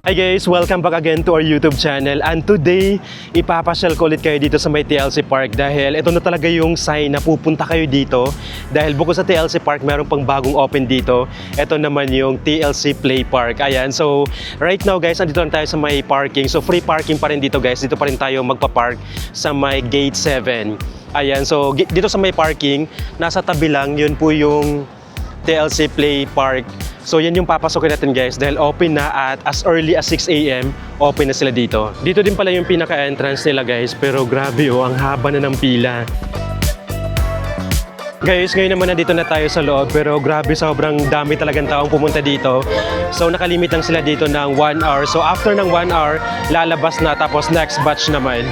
Hi guys! Welcome back again to our YouTube channel, and today ipapasyal ko ulit kayo dito sa may TLC Park dahil ito na talaga yung sign na pupunta kayo dito dahil bukod sa TLC Park meron pang bagong open dito. Ito naman yung TLC Play Park. Ayan, so right now guys, andito lang tayo sa may parking. So free parking pa rin dito guys, dito pa rin tayo magpa-park sa may gate 7. Ayan, so dito sa may parking, nasa tabi lang, yun po yung TLC Play Park. So yan yung papasokin natin guys dahil open na at as early as 6 AM open na sila dito. Dito din pala yung pinaka-entrance nila guys, pero grabe oh, ang haba na ng pila. Guys, ngayon naman nandito na tayo sa loob pero grabe sobrang dami talagang taong pumunta dito. So nakalimit lang sila dito ng 1 hour. So after ng 1 hour, lalabas na tapos next batch naman.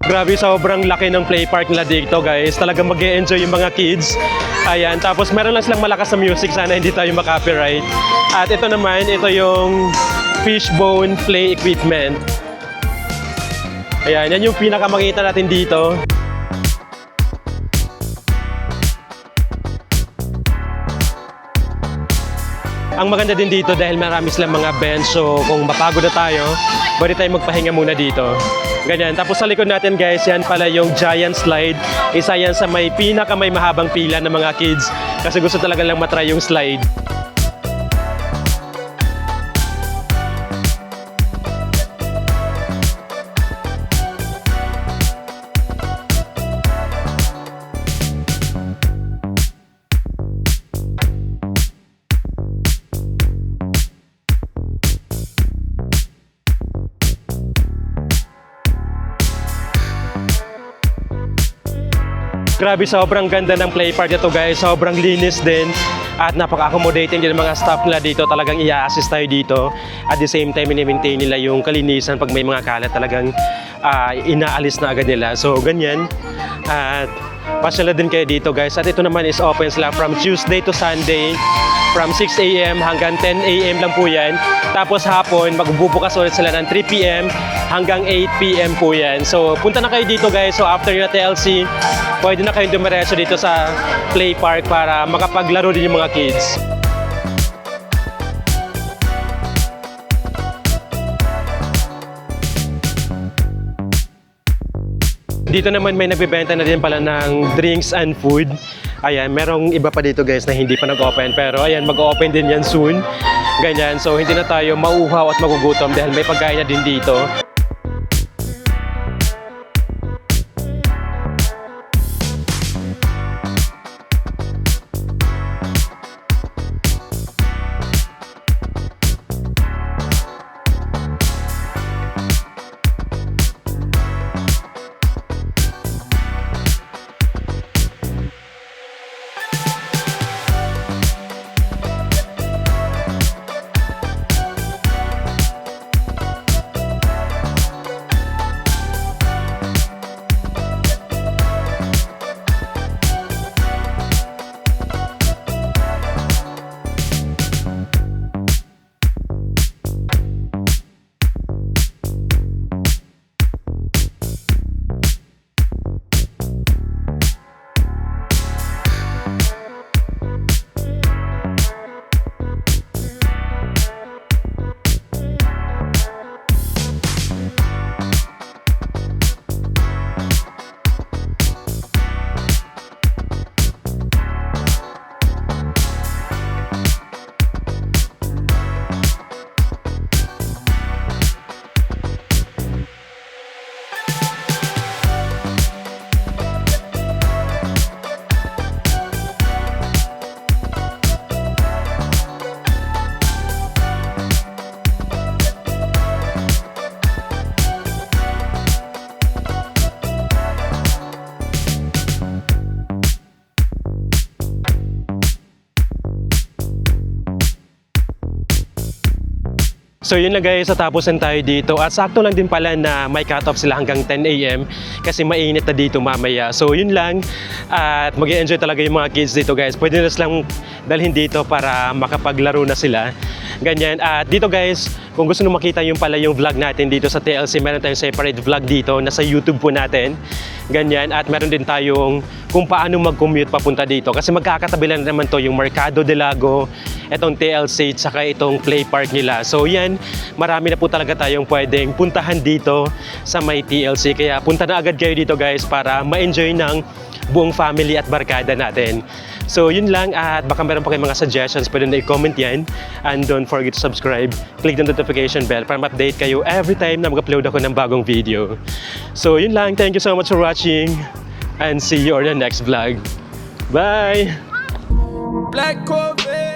Grabe, sobrang laki ng play park nila dito guys. Talagang mag-e-enjoy yung mga kids. Ayan, tapos meron lang silang malakas na music. Sana hindi tayo makapiright. At ito naman, ito yung fishbone play equipment. Ayan, yan yung pinakamakita natin dito. Ang maganda din dito dahil marami silang mga bench. So kung mapagod na tayo, pwede tayo magpahinga muna dito. Ganyan. Tapos sa likod natin guys, yan pala yung giant slide. Isa yan sa may may mahabang pila ng mga kids kasi gusto talaga lang matry yung slide. Grabe, sobrang ganda ng play park ito guys. Sobrang linis din at napaka-accommodating din ng mga staff nila dito. Talagang i-assist tayo dito. At the same time, i-maintain nila yung kalinisan. Pag may mga kalat, talagang inaalis na agad nila. So, ganyan. At pasyala din kayo dito guys. At ito naman is open sila from Tuesday to Sunday. From 6 AM hanggang 10 AM lang po yan. Tapos hapon, magbubukas ulit sila ng 3 PM hanggang 8 PM po yan. So, punta na kayo dito guys. So, after yung TLC, pwede na kayong dumiretso dito sa play park para makapaglaro din yung mga kids. Dito naman may nagbebenta na din pala ng drinks and food. Ayan, merong iba pa dito guys na hindi pa nag-open. Pero ayan, mag-open din yan soon. Ganyan, so hindi na tayo mauuhaw at magugutom dahil may pagkain na din dito. So yun na guys, tapusin tayo dito at sakto lang din pala na may cut-off sila hanggang 10 AM kasi mainit na dito mamaya. So yun lang at mag-enjoy talaga yung mga kids dito guys. Pwede na silang dalhin dito para makapaglaro na sila. Ganyan. At dito guys, kung gusto nyo makita yung pala yung vlog natin dito sa TLC, meron tayong separate vlog dito nasa YouTube po natin. Ganyan. At meron din tayong kung paano mag-commute papunta dito. Kasi magkakatabi lang naman to yung Mercado de Lago, itong TLC, tsaka itong play park nila. So yan, marami na po talaga tayong pwedeng puntahan dito sa may TLC. Kaya punta na agad kayo dito guys para ma-enjoy ng buong family at barkada natin. So yun lang at baka meron pa kayong mga suggestions, pwede na i-comment yan. And don't forget to subscribe, click the notification bell para ma-update kayo every time na mag-upload ako ng bagong video. So yun lang, thank you so much for watching and see you on the next vlog. Bye! Black Corvette.